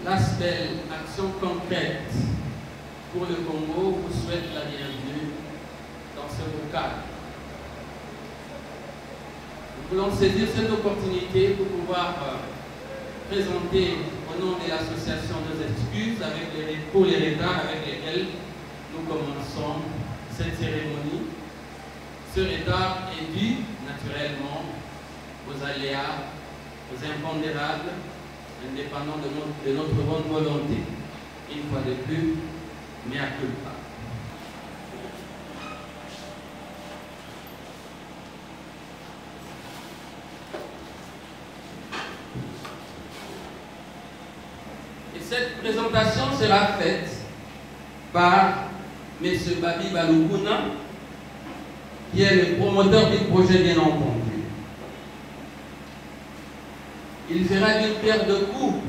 l'aspect action concrète pour le Congo vous souhaite la bienvenue dans ce beau cadre. Nous voulons saisir cette opportunité pour pouvoir présenter au nom de l'association nos excuses pour les retards avec lesquels nous commençons cette cérémonie. Ce retard est dû naturellement aux aléas, aux impondérables, indépendants de notre bonne volonté. Une fois de plus, mea culpa. Et cette présentation sera faite par M. Babi Balukuna, qui est le promoteur du projet, bien entendu. Il fera d'une pierre deux coups.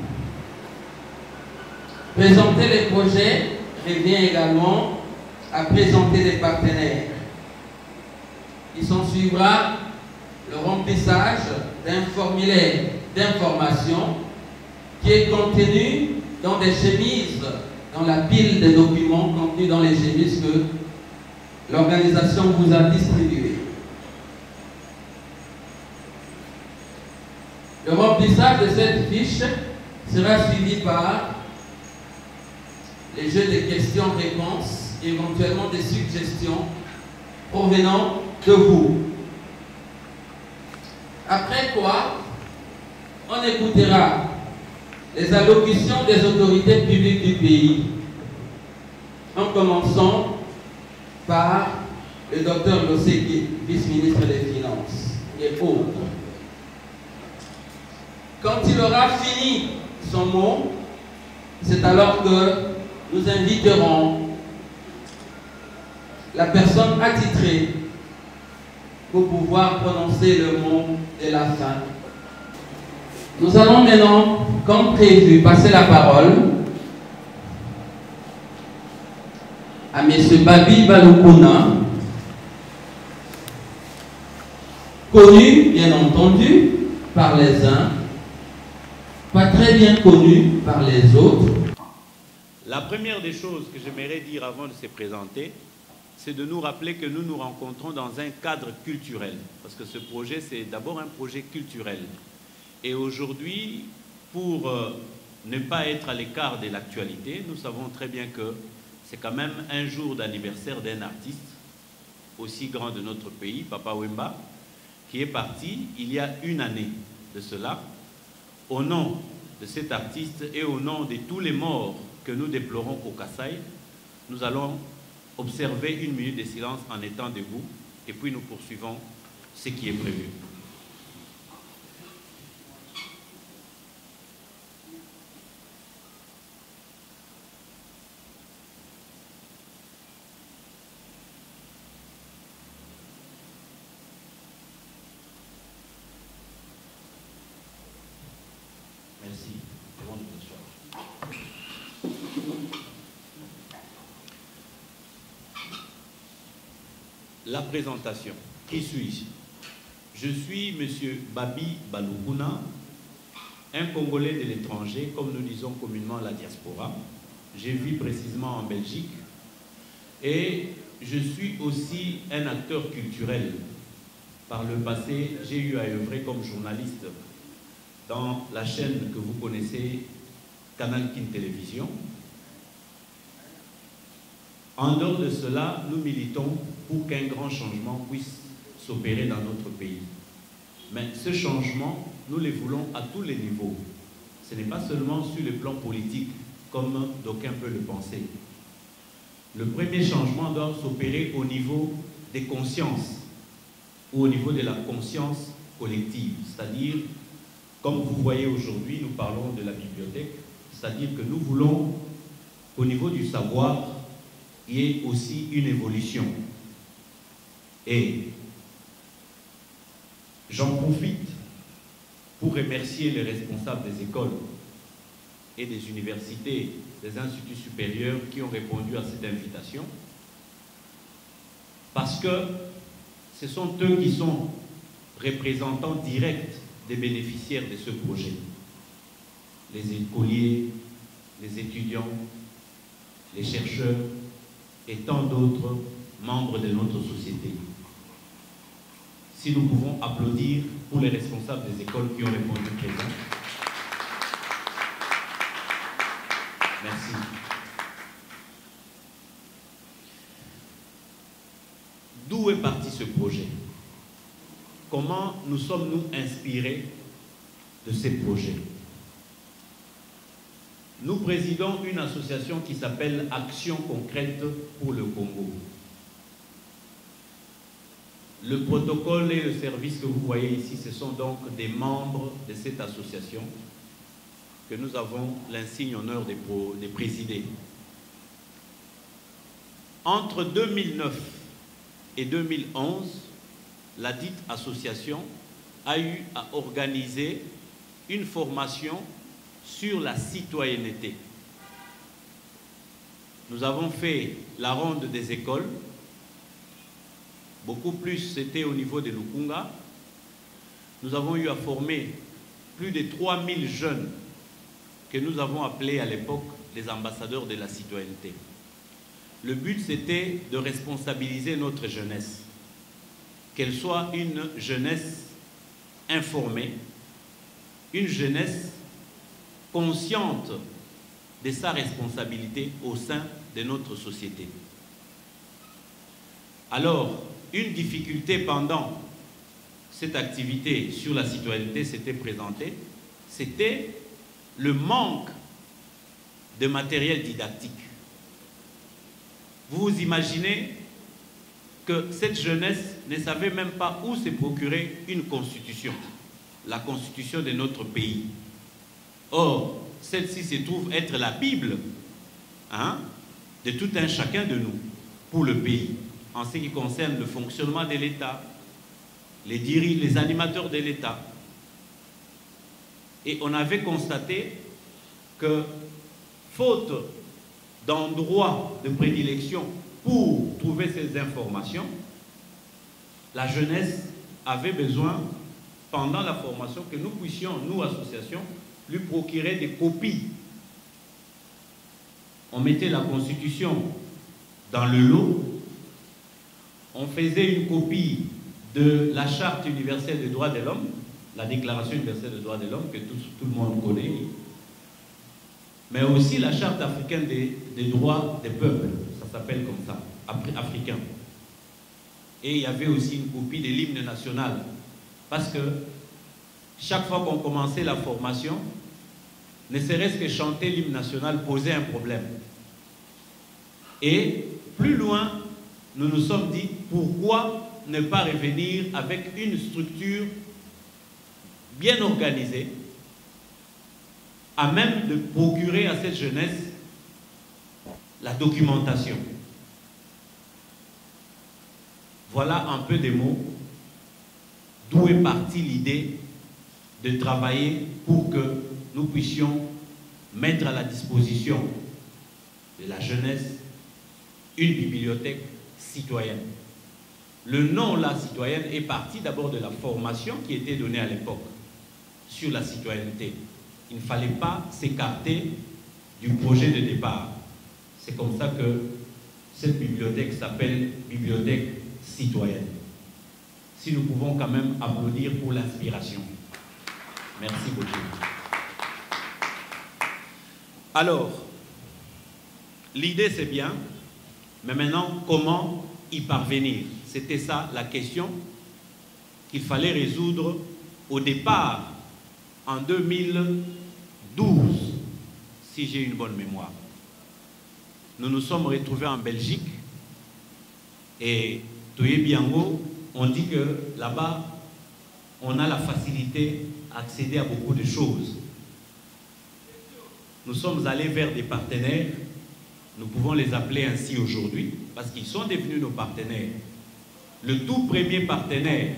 Présenter les projets revient également à présenter les partenaires. Il s'en suivra le remplissage d'un formulaire d'information qui est contenu dans des chemises, dans la pile des documents contenus dans les chemises que l'organisation vous a distribuées. Le remplissage de cette fiche sera suivi par les jeux de questions-réponses, éventuellement des suggestions provenant de vous. Après quoi, on écoutera les allocutions des autorités publiques du pays, en commençant par le docteur Loseki, vice-ministre des Finances, et autres. Quand il aura fini son mot, c'est alors que nous inviterons la personne attitrée pour pouvoir prononcer le mot de la fin. Nous allons maintenant, comme prévu, passer la parole à M. Babi Balukuna, connu, bien entendu, par les uns, pas très bien connu par les autres. La première des choses que j'aimerais dire avant de se présenter, c'est de nous rappeler que nous nous rencontrons dans un cadre culturel. Parce que ce projet, c'est d'abord un projet culturel. Et aujourd'hui, pour ne pas être à l'écart de l'actualité, nous savons très bien que c'est quand même un jour d'anniversaire d'un artiste aussi grand de notre pays, Papa Wemba, qui est parti il y a une année de cela. Au nom de cet artiste et au nom de tous les morts que nous déplorons au Kasaï, nous allons observer une minute de silence en étant debout et puis nous poursuivons ce qui est prévu. Merci. La présentation. Qui suis-je? Je suis M. Babi Balukuna, un Congolais de l'étranger, comme nous disons communément la diaspora. Je vis précisément en Belgique et je suis aussi un acteur culturel. Par le passé, j'ai eu à œuvrer comme journaliste dans la chaîne que vous connaissez, Canal Kin Télévision. En dehors de cela, nous militons pour qu'un grand changement puisse s'opérer dans notre pays. Mais ce changement, nous le voulons à tous les niveaux. Ce n'est pas seulement sur le plan politique, comme d'aucuns peuvent le penser. Le premier changement doit s'opérer au niveau des consciences, ou au niveau de la conscience collective, c'est-à-dire, comme vous voyez aujourd'hui, nous parlons de la bibliothèque, c'est-à-dire que nous voulons qu'au niveau du savoir, il y ait aussi une évolution. Et j'en profite pour remercier les responsables des écoles et des universités, des instituts supérieurs qui ont répondu à cette invitation, parce que ce sont eux qui sont représentants directs des bénéficiaires de ce projet. Les écoliers, les étudiants, les chercheurs et tant d'autres membres de notre société. Si nous pouvons applaudir pour les responsables des écoles qui ont répondu présent. Merci. D'où est parti ce projet? Comment nous sommes-nous inspirés de ces projets? Nous présidons une association qui s'appelle Action concrète pour le Congo. Le protocole et le service que vous voyez ici, ce sont donc des membres de cette association que nous avons l'insigne honneur de présider. Entre 2009 et 2011, la dite association a eu à organiser une formation sur la citoyenneté. Nous avons fait la ronde des écoles. Beaucoup plus, c'était au niveau de Lukunga. Nous avons eu à former plus de 3000 jeunes que nous avons appelés à l'époque les ambassadeurs de la citoyenneté. Le but, c'était de responsabiliser notre jeunesse, qu'elle soit une jeunesse informée, une jeunesse consciente de sa responsabilité au sein de notre société. Alors, une difficulté pendant cette activité sur la citoyenneté s'était présentée, c'était le manque de matériel didactique. Vous vous imaginez que cette jeunesse ne savait même pas où se procurer une constitution, la constitution de notre pays. Or, celle-ci se trouve être la Bible de tout un chacun de nous pour le pays, en ce qui concerne le fonctionnement de l'État, les animateurs de l'État. Et on avait constaté que, faute d'endroits de prédilection pour trouver ces informations, la jeunesse avait besoin, pendant la formation, que nous puissions, nous, associations, lui procurer des copies. On mettait la Constitution dans le lot, on faisait une copie de la Charte universelle des droits de l'homme, la Déclaration universelle des droits de l'homme, que tout le monde connaît, mais aussi la Charte africaine des droits des peuples, ça s'appelle comme ça, africain. Et il y avait aussi une copie de l'hymne national, parce que chaque fois qu'on commençait la formation, ne serait-ce que chanter l'hymne national posait un problème. Et plus loin, nous nous sommes dit, pourquoi ne pas revenir avec une structure bien organisée, à même de procurer à cette jeunesse la documentation. Voilà un peu des mots d'où est partie l'idée de travailler pour que nous puissions mettre à la disposition de la jeunesse une bibliothèque citoyenne. Le nom, la citoyenne, est parti d'abord de la formation qui était donnée à l'époque sur la citoyenneté. Il ne fallait pas s'écarter du projet de départ. C'est comme ça que cette bibliothèque s'appelle Bibliothèque citoyenne. Si nous pouvons quand même applaudir pour l'inspiration. Merci beaucoup. Alors, l'idée c'est bien, mais maintenant, comment y parvenir? C'était ça la question qu'il fallait résoudre au départ, en 2012, si j'ai une bonne mémoire. Nous nous sommes retrouvés en Belgique et Toye Biango, on dit que là-bas, on a la facilité à accéder à beaucoup de choses. Nous sommes allés vers des partenaires, nous pouvons les appeler ainsi aujourd'hui, parce qu'ils sont devenus nos partenaires. Le tout premier partenaire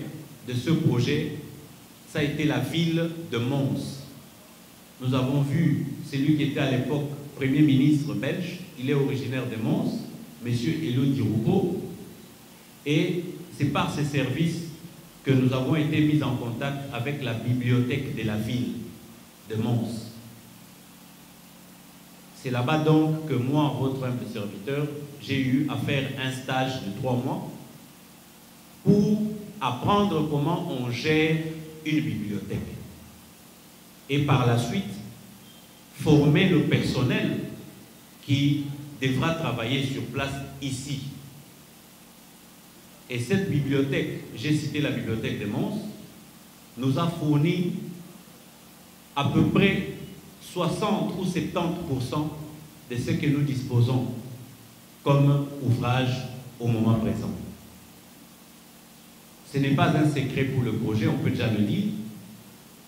de ce projet, ça a été la ville de Mons. Nous avons vu celui qui était à l'époque Premier ministre belge, il est originaire de Mons, M. Elo Diroupo, et c'est par ces services que nous avons été mis en contact avec la bibliothèque de la ville de Mons. C'est là-bas donc que moi, votre humble serviteur, j'ai eu à faire un stage de 3 mois pour apprendre comment on gère une bibliothèque. Et par la suite, former le personnel qui devra travailler sur place ici. Et cette bibliothèque, j'ai cité la bibliothèque de Mons, nous a fourni à peu près 60 ou 70% de ce que nous disposons comme ouvrage au moment présent. Ce n'est pas un secret pour le projet, on peut déjà le dire.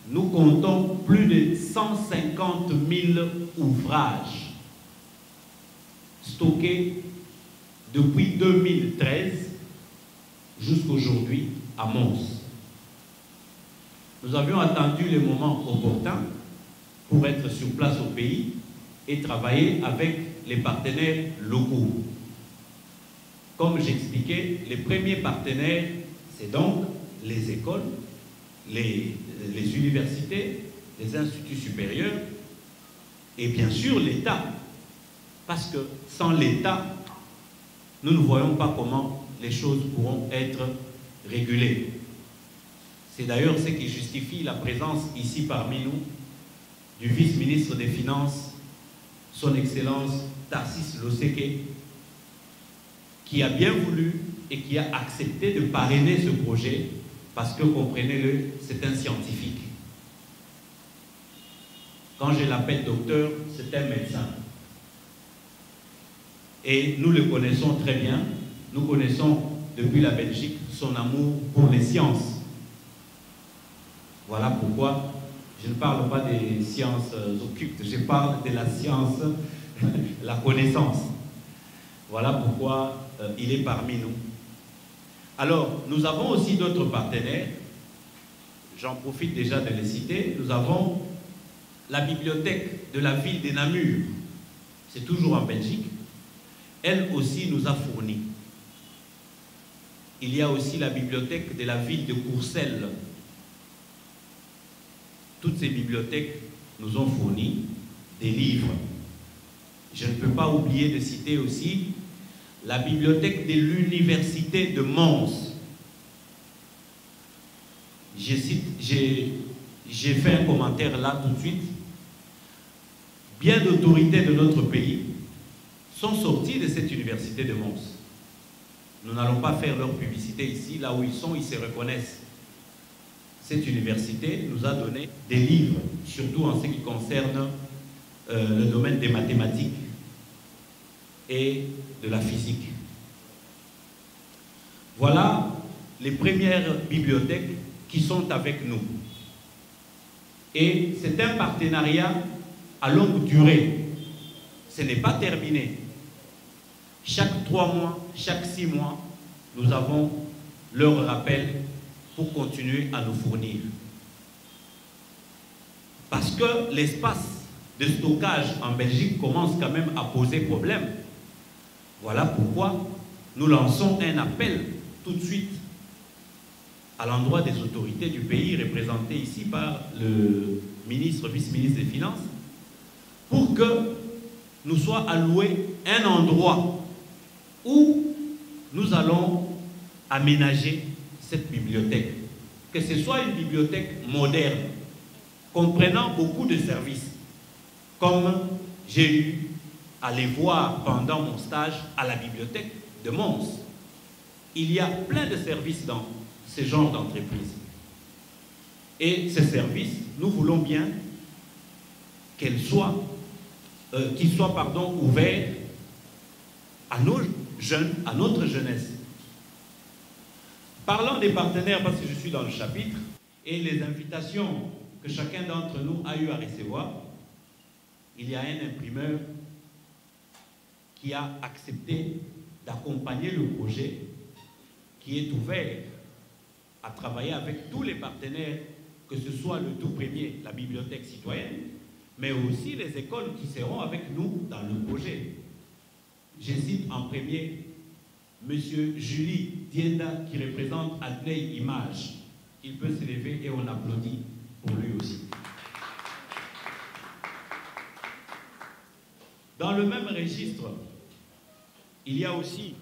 Nous comptons plus de 150 000 ouvrages stockés depuis 2013 jusqu'à aujourd'hui à Mons. Nous avions attendu le moment opportun pour être sur place au pays et travailler avec les partenaires locaux. Comme j'expliquais, les premiers partenaires, c'est donc les écoles, les universités, les instituts supérieurs et bien sûr l'État. Parce que sans l'État, nous ne voyons pas comment les choses pourront être régulées. C'est d'ailleurs ce qui justifie la présence ici parmi nous du vice-ministre des Finances, son Excellence Tarsis Loseke, qui a bien voulu et qui a accepté de parrainer ce projet parce que, comprenez-le, c'est un scientifique. Quand je l'appelle docteur, c'est un médecin. Et nous le connaissons très bien. Nous connaissons depuis la Belgique son amour pour les sciences. Voilà pourquoi je ne parle pas des sciences occultes, je parle de la science, la connaissance. Voilà pourquoi il est parmi nous. Alors, nous avons aussi d'autres partenaires. J'en profite déjà de les citer. Nous avons la bibliothèque de la ville de Namur. C'est toujours en Belgique. Elle aussi nous a fourni. Il y a aussi la bibliothèque de la ville de Courcelles. Toutes ces bibliothèques nous ont fourni des livres. Je ne peux pas oublier de citer aussi la bibliothèque de l'université de Mons. J'ai fait un commentaire là tout de suite. Bien d'autorités de notre pays sont sorties de cette université de Mons. Nous n'allons pas faire leur publicité ici, là où ils sont, ils se reconnaissent. Cette université nous a donné des livres, surtout en ce qui concerne le domaine des mathématiques et de la physique. Voilà les premières bibliothèques qui sont avec nous. Et c'est un partenariat à longue durée. Ce n'est pas terminé. Chaque 3 mois, chaque 6 mois, nous avons leur rappel pour continuer à nous fournir. Parce que l'espace de stockage en Belgique commence quand même à poser problème. Voilà pourquoi nous lançons un appel tout de suite à l'endroit des autorités du pays, représentées ici par le ministre, vice-ministre des Finances, pour que nous soit alloué un endroit où nous allons aménager cette bibliothèque. Que ce soit une bibliothèque moderne, comprenant beaucoup de services, comme j'ai eu à les voir pendant mon stage à la bibliothèque de Mons. Il y a plein de services dans ce genre d'entreprise. Et ces services, nous voulons bien qu'ils soient ouverts à nos jeunes, à notre jeunesse. Parlons des partenaires, parce que je suis dans le chapitre, et les invitations que chacun d'entre nous a eu à recevoir. Il y a un imprimeur qui a accepté d'accompagner le projet, qui est ouvert à travailler avec tous les partenaires, que ce soit le tout premier, la bibliothèque citoyenne, mais aussi les écoles qui seront avec nous dans le projet. Je cite en premier M. Julie Dienda, qui représente Adley Image. Il peut se lever et on applaudit pour lui aussi. Dans le même registre, il y a aussi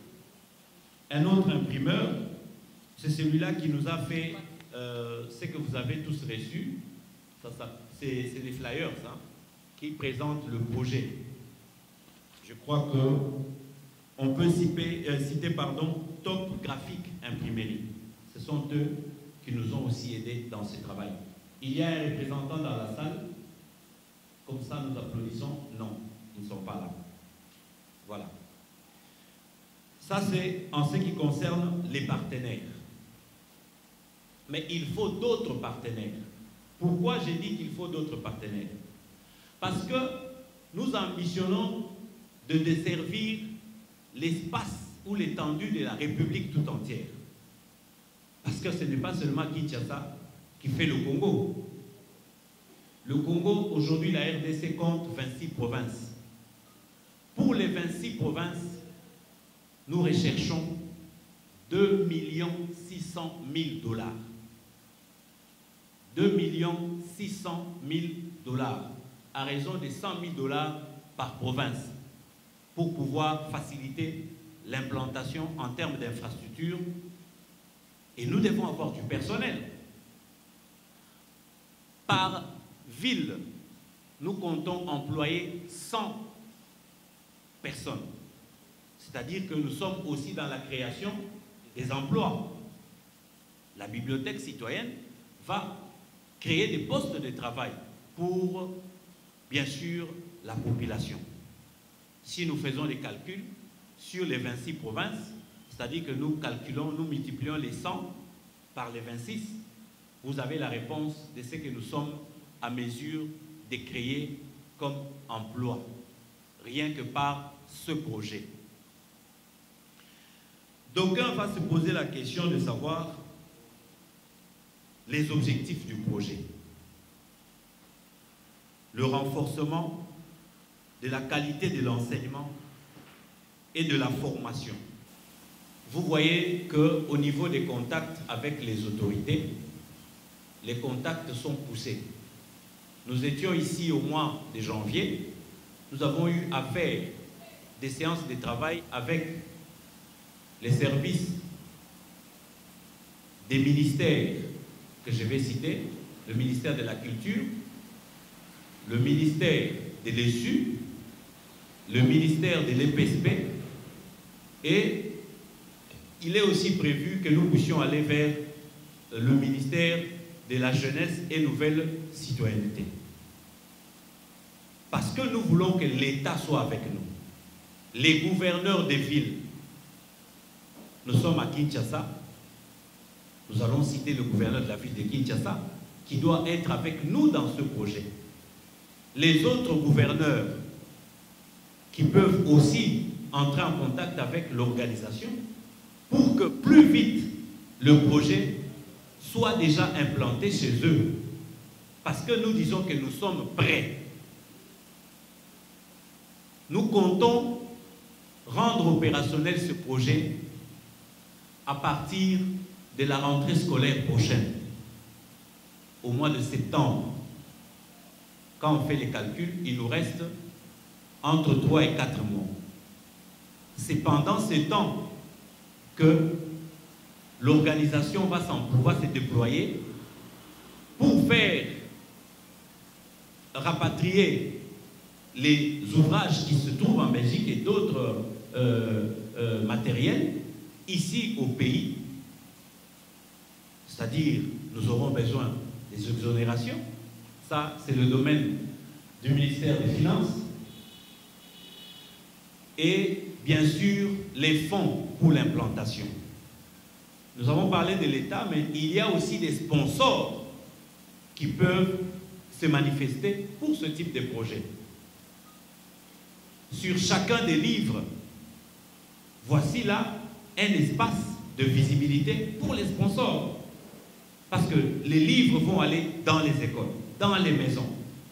un autre imprimeur, c'est celui-là qui nous a fait ce que vous avez tous reçu. C'est des flyers qui présentent le projet. Je crois qu'on peut citer Top Graphique Imprimerie. Ce sont eux qui nous ont aussi aidés dans ce travail. Il y a un représentant dans la salle. Comme ça, nous applaudissons. Non, ils ne sont pas là. Voilà. Ça, c'est en ce qui concerne les partenaires. Mais il faut d'autres partenaires. Pourquoi j'ai dit qu'il faut d'autres partenaires? Parce que nous ambitionnons de desservir l'espace ou l'étendue de la République tout entière. Parce que ce n'est pas seulement Kinshasa qui fait le Congo. Le Congo, aujourd'hui, la RDC compte 26 provinces. Pour les 26 provinces, nous recherchons 2 600 000 dollars. 2 600 000 dollars, à raison de 100 000 dollars par province, pour pouvoir faciliter l'implantation en termes d'infrastructures. Et nous devons avoir du personnel. Par ville, nous comptons employer 100 personnes. C'est-à-dire que nous sommes aussi dans la création des emplois. La bibliothèque citoyenne va créer des postes de travail pour, bien sûr, la population. Si nous faisons des calculs sur les 26 provinces, c'est-à-dire que nous calculons, nous multiplions les 100 par les 26, vous avez la réponse de ce que nous sommes à mesure de créer comme emploi, rien que par ce projet. D'aucuns vont se poser la question de savoir les objectifs du projet. Le renforcement de la qualité de l'enseignement et de la formation. Vous voyez qu'au niveau des contacts avec les autorités, les contacts sont poussés. Nous étions ici au mois de janvier, nous avons eu à faire des séances de travail avec les services des ministères que je vais citer, le ministère de la Culture, le ministère de l'ESU, le ministère de l'EPSP, et il est aussi prévu que nous puissions aller vers le ministère de la Jeunesse et Nouvelle Citoyenneté. Parce que nous voulons que l'État soit avec nous. Les gouverneurs des villes, nous sommes à Kinshasa, nous allons citer le gouverneur de la ville de Kinshasa, qui doit être avec nous dans ce projet. Les autres gouverneurs qui peuvent aussi entrer en contact avec l'organisation pour que plus vite le projet soit déjà implanté chez eux. Parce que nous disons que nous sommes prêts. Nous comptons rendre opérationnel ce projet à partir de la rentrée scolaire prochaine, au mois de septembre. Quand on fait les calculs, il nous reste entre 3 et 4 mois. C'est pendant ce temps que l'organisation va se déployer pour faire rapatrier les ouvrages qui se trouvent en Belgique et d'autres matériels ici au pays. C'est-à-dire, nous aurons besoin des exonérations. Ça, c'est le domaine du ministère des Finances. Et, bien sûr, les fonds pour l'implantation. Nous avons parlé de l'État, mais il y a aussi des sponsors qui peuvent se manifester pour ce type de projet. Sur chacun des livres, voici là un espace de visibilité pour les sponsors. Parce que les livres vont aller dans les écoles, dans les maisons,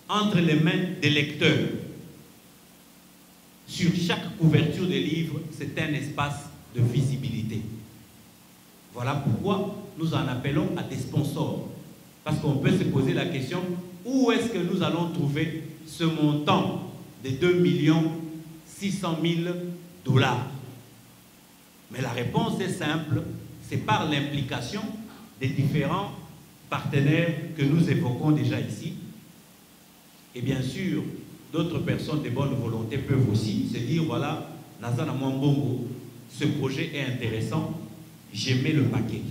entre les mains des lecteurs. Sur chaque couverture des livres, c'est un espace de visibilité. Voilà pourquoi nous en appelons à des sponsors. Parce qu'on peut se poser la question, où est-ce que nous allons trouver ce montant de 2 600 000 $. Mais la réponse est simple, c'est par l'implication des différents partenaires que nous évoquons déjà ici. Et bien sûr, d'autres personnes de bonne volonté peuvent aussi se dire, voilà, Nazana Mwambongo, ce projet est intéressant, j'ai mis le paquet.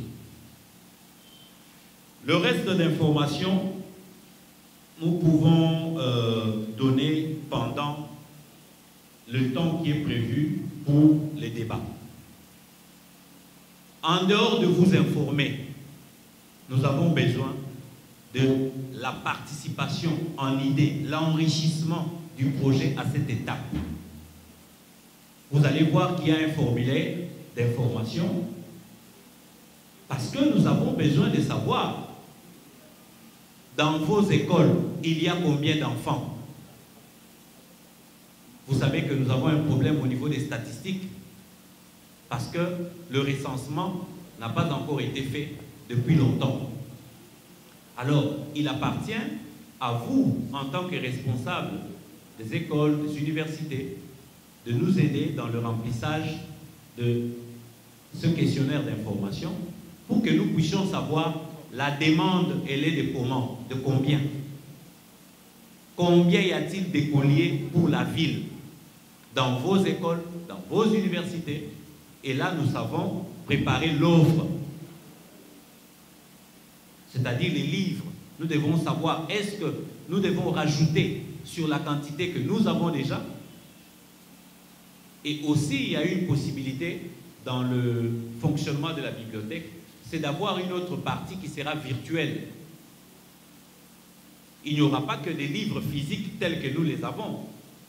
Le reste d'informations, nous pouvons donner pendant le temps qui est prévu pour les débats. En dehors de vous informer, nous avons besoin de la participation en idées, l'enrichissement du projet à cette étape. Vous allez voir qu'il y a un formulaire d'information parce que nous avons besoin de savoir dans vos écoles, il y a combien d'enfants? Vous savez que nous avons un problème au niveau des statistiques parce que le recensement n'a pas encore été fait depuis longtemps. Alors, il appartient à vous, en tant que responsables des écoles, des universités, de nous aider dans le remplissage de ce questionnaire d'information pour que nous puissions savoir la demande, elle est de comment, de combien? Combien y a-t-il d'écoliers pour la ville dans vos écoles, dans vos universités? Et là, nous savons préparer l'offre, c'est-à-dire les livres. Nous devons savoir, est-ce que nous devons rajouter sur la quantité que nous avons déjà? Et aussi, il y a une possibilité dans le fonctionnement de la bibliothèque, c'est d'avoir une autre partie qui sera virtuelle. Il n'y aura pas que des livres physiques tels que nous les avons.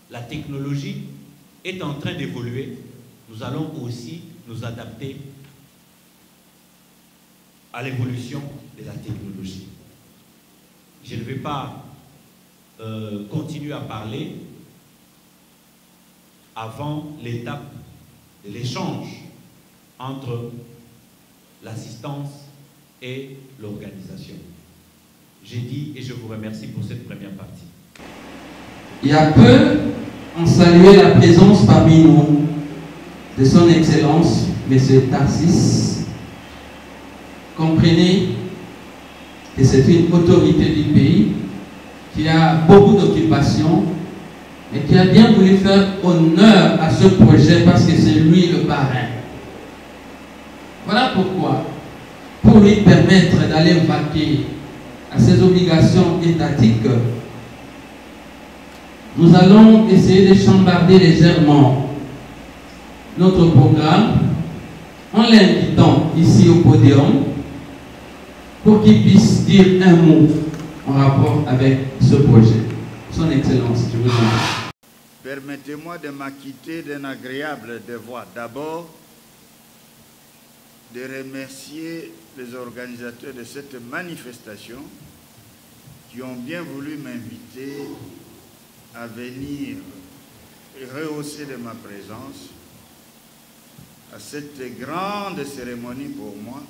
La technologie est en train d'évoluer. Nous allons aussi nous adapter à l'évolution de la technologie. Je ne vais pas continuer à parler avant l'étape de l'échange entre l'assistance et l'organisation. J'ai dit et je vous remercie pour cette première partie. Il y a peu, on saluait la présence parmi nous de son Excellence, M. Tarsis. Comprenez que c'est une autorité du pays qui a beaucoup d'occupations et qui a bien voulu faire honneur à ce projet parce que c'est lui le parrain. Voilà pourquoi, pour lui permettre d'aller vaquer à ses obligations étatiques, nous allons essayer de chambarder légèrement notre programme en l'invitant ici au podium pour qu'il puisse dire un mot en rapport avec ce projet. Son Excellence, je vous en prie. Permettez-moi de m'acquitter d'un agréable devoir. D'abord, de remercier les organisateurs de cette manifestation qui ont bien voulu m'inviter à venir rehausser de ma présence à cette grande cérémonie pour moi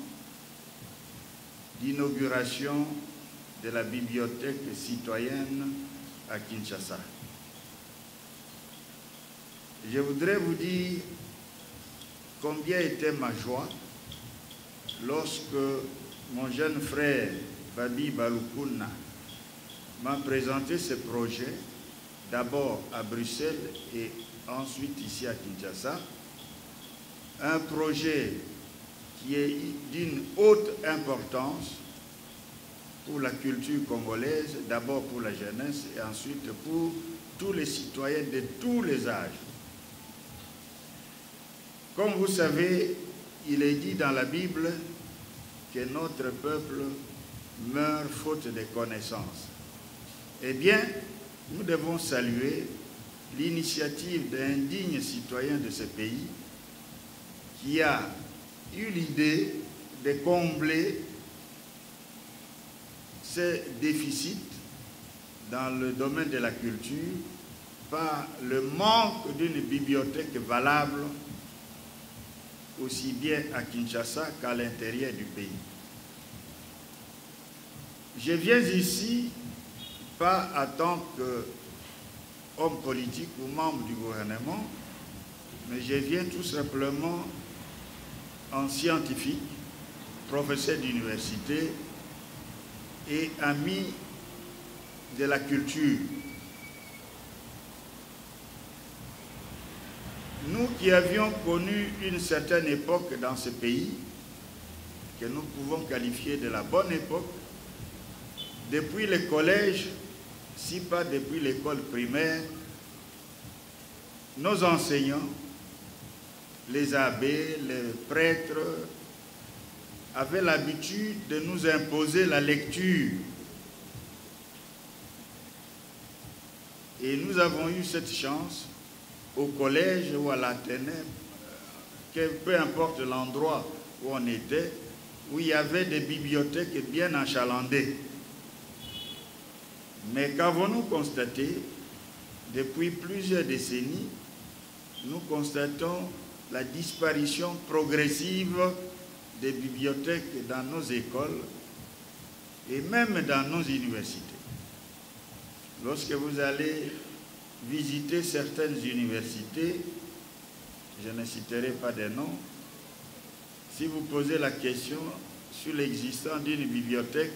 d'inauguration de la bibliothèque citoyenne à Kinshasa. Je voudrais vous dire combien était ma joie lorsque mon jeune frère Babi Balukuna m'a présenté ce projet, d'abord à Bruxelles et ensuite ici à Kinshasa, un projet qui est d'une haute importance pour la culture congolaise, d'abord pour la jeunesse et ensuite pour tous les citoyens de tous les âges. Comme vous savez, il est dit dans la Bible que notre peuple meurt faute de connaissances. Eh bien, nous devons saluer l'initiative d'un digne citoyen de ce pays qui a eu l'idée de combler ces déficits dans le domaine de la culture par le manque d'une bibliothèque valable aussi bien à Kinshasa qu'à l'intérieur du pays. Je viens ici pas en tant homme politique ou membre du gouvernement, mais je viens tout simplement en scientifique, professeur d'université et ami de la culture. Nous qui avions connu une certaine époque dans ce pays, que nous pouvons qualifier de la bonne époque, depuis le collège, si pas depuis l'école primaire, nos enseignants, les abbés, les prêtres, avaient l'habitude de nous imposer la lecture. Et nous avons eu cette chance au collège ou à l'Athénée, peu importe l'endroit où on était, où il y avait des bibliothèques bien achalandées. Mais qu'avons-nous constaté? Depuis plusieurs décennies, nous constatons la disparition progressive des bibliothèques dans nos écoles et même dans nos universités. Lorsque vous allez visiter certaines universités, je ne citerai pas des noms, si vous posez la question sur l'existence d'une bibliothèque,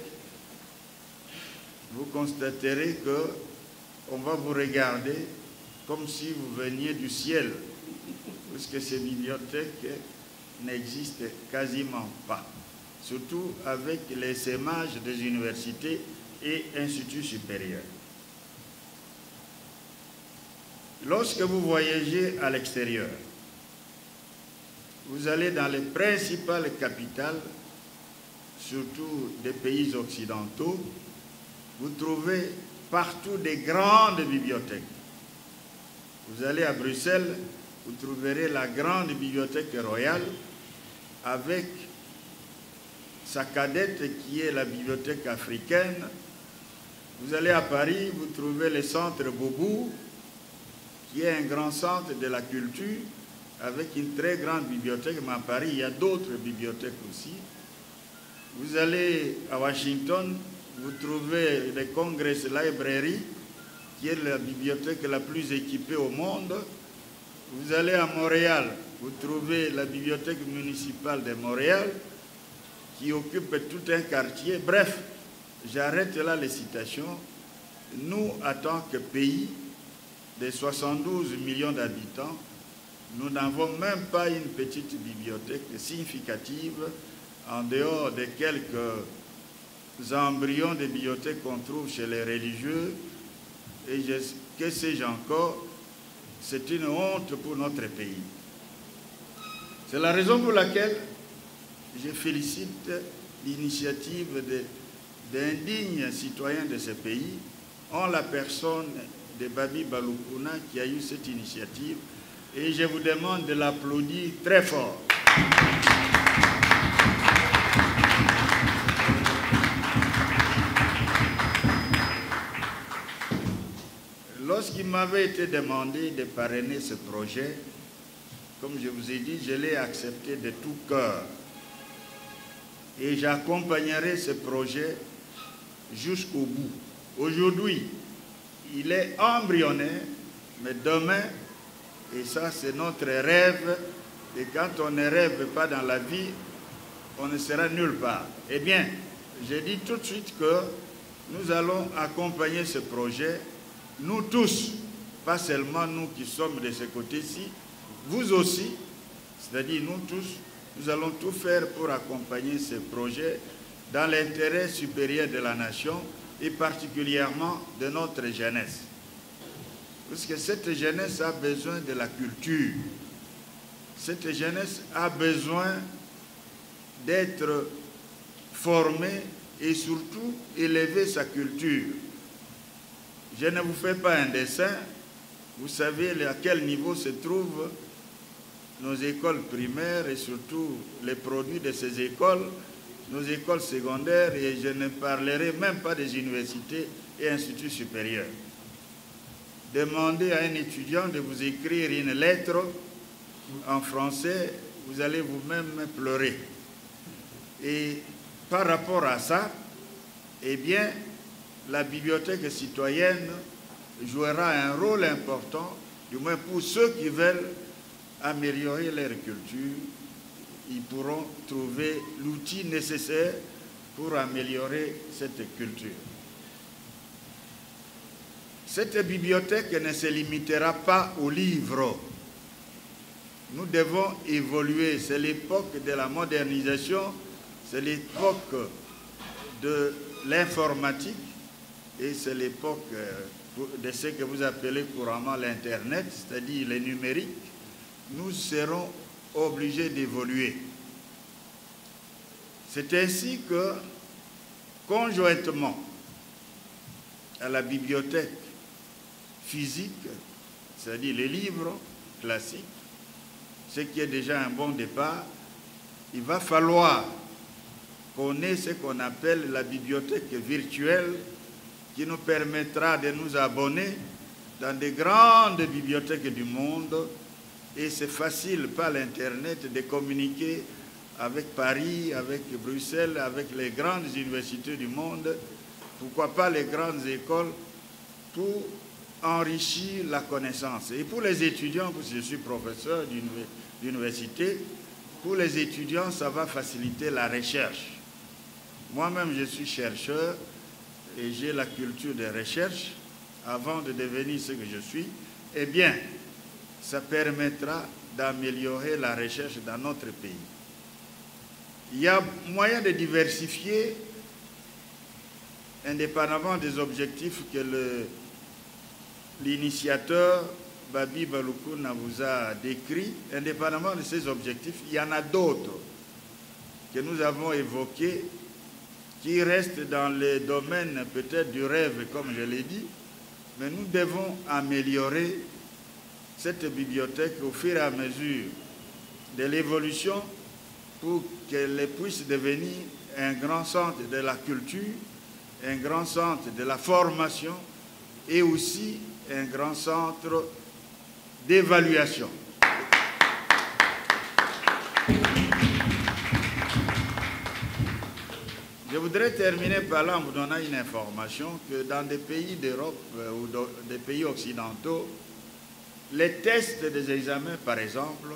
vous constaterez qu'on va vous regarder comme si vous veniez du ciel, puisque ces bibliothèques n'existent quasiment pas, surtout avec l'essaimage des universités et instituts supérieurs. Lorsque vous voyagez à l'extérieur, vous allez dans les principales capitales, surtout des pays occidentaux, vous trouvez partout des grandes bibliothèques. Vous allez à Bruxelles, vous trouverez la grande bibliothèque royale avec sa cadette qui est la bibliothèque africaine. Vous allez à Paris, vous trouvez le centre Beaubourg, qui est un grand centre de la culture, avec une très grande bibliothèque, mais à Paris, il y a d'autres bibliothèques aussi. Vous allez à Washington, vous trouvez le Congress Library, qui est la bibliothèque la plus équipée au monde. Vous allez à Montréal, vous trouvez la bibliothèque municipale de Montréal, qui occupe tout un quartier. Bref, j'arrête là les citations. Nous, en tant que pays de 72 millions d'habitants, nous n'avons même pas une petite bibliothèque significative en dehors de quelques embryons de bibliothèques qu'on trouve chez les religieux. Et que sais-je encore, c'est une honte pour notre pays. C'est la raison pour laquelle je félicite l'initiative d'indignes citoyens de ce pays, en la personne de Babi Balukuna qui a eu cette initiative, et je vous demande de l'applaudir très fort. Lorsqu'il m'avait été demandé de parrainer ce projet, comme je vous ai dit, je l'ai accepté de tout cœur. Et j'accompagnerai ce projet jusqu'au bout. Aujourd'hui, il est embryonnaire, mais demain, et ça c'est notre rêve, et quand on ne rêve pas dans la vie, on ne sera nulle part. Eh bien, je dis tout de suite que nous allons accompagner ce projet, nous tous, pas seulement nous qui sommes de ce côté-ci, vous aussi, c'est-à-dire nous tous, nous allons tout faire pour accompagner ce projet dans l'intérêt supérieur de la nation et particulièrement de notre jeunesse. Parce que cette jeunesse a besoin de la culture. Cette jeunesse a besoin d'être formée et surtout élever sa culture. Je ne vous fais pas un dessin. Vous savez à quel niveau se trouvent nos écoles primaires et surtout les produits de ces écoles, nos écoles secondaires, et je ne parlerai même pas des universités et instituts supérieurs. Demandez à un étudiant de vous écrire une lettre en français, vous allez vous-même pleurer. Et par rapport à ça, eh bien, la bibliothèque citoyenne jouera un rôle important, du moins pour ceux qui veulent améliorer leur culture. Ils pourront trouver l'outil nécessaire pour améliorer cette culture. Cette bibliothèque ne se limitera pas aux livres. Nous devons évoluer. C'est l'époque de la modernisation, c'est l'époque de l'informatique et c'est l'époque de ce que vous appelez couramment l'Internet, c'est-à-dire le numérique. Nous serons obligés d'évoluer. C'est ainsi que, conjointement à la bibliothèque physique, c'est-à-dire les livres classiques, ce qui est déjà un bon départ, il va falloir qu'on ait ce qu'on appelle la bibliothèque virtuelle qui nous permettra de nous abonner dans des grandes bibliothèques du monde. Et c'est facile par l'Internet de communiquer avec Paris, avec Bruxelles, avec les grandes universités du monde, pourquoi pas les grandes écoles, pour enrichir la connaissance. Et pour les étudiants, parce que je suis professeur d'université, pour les étudiants, ça va faciliter la recherche. Moi-même, je suis chercheur et j'ai la culture de recherche avant de devenir ce que je suis. Eh bien, ça permettra d'améliorer la recherche dans notre pays. Il y a moyen de diversifier, indépendamment des objectifs que l'initiateur Babi Balukuna vous a décrits, indépendamment de ces objectifs, il y en a d'autres que nous avons évoqués qui restent dans le domaine peut-être du rêve, comme je l'ai dit, mais nous devons améliorer cette bibliothèque au fur et à mesure de l'évolution pour qu'elle puisse devenir un grand centre de la culture, un grand centre de la formation et aussi un grand centre d'évaluation. Je voudrais terminer par là en vous donnant une information que dans des pays d'Europe ou des pays occidentaux, les tests des examens, par exemple,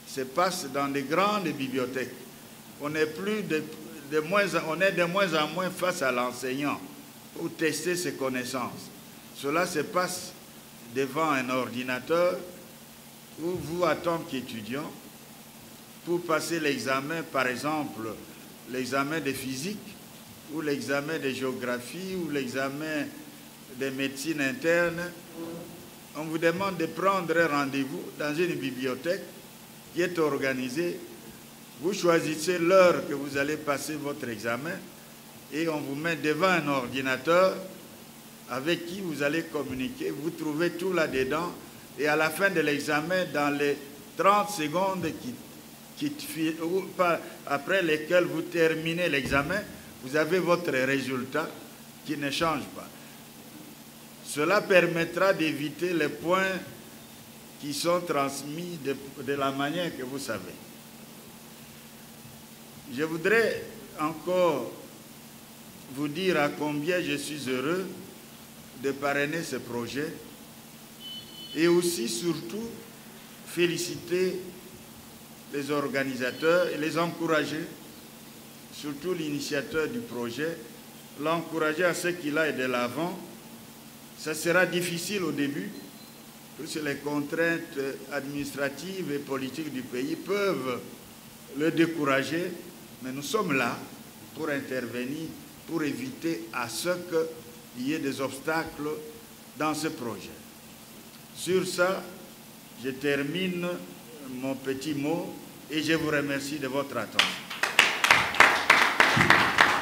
se passent dans des grandes bibliothèques. On est de moins en moins face à l'enseignant pour tester ses connaissances. Cela se passe devant un ordinateur où vous, en tant qu'étudiant, pour passer l'examen, par exemple, l'examen de physique ou l'examen de géographie ou l'examen de médecine interne, on vous demande de prendre rendez-vous dans une bibliothèque qui est organisée. Vous choisissez l'heure que vous allez passer votre examen et on vous met devant un ordinateur avec qui vous allez communiquer. Vous trouvez tout là-dedans et à la fin de l'examen, dans les 30 secondes après lesquelles vous terminez l'examen, vous avez votre résultat qui ne change pas. Cela permettra d'éviter les points qui sont transmis de la manière que vous savez. Je voudrais encore vous dire à combien je suis heureux de parrainer ce projet et aussi, surtout, féliciter les organisateurs et les encourager, surtout l'initiateur du projet, l'encourager à ce qu'il aille de l'avant. Ça sera difficile au début, parce que les contraintes administratives et politiques du pays peuvent le décourager, mais nous sommes là pour intervenir, pour éviter à ce qu'il y ait des obstacles dans ce projet. Sur ça, je termine mon petit mot et je vous remercie de votre attention.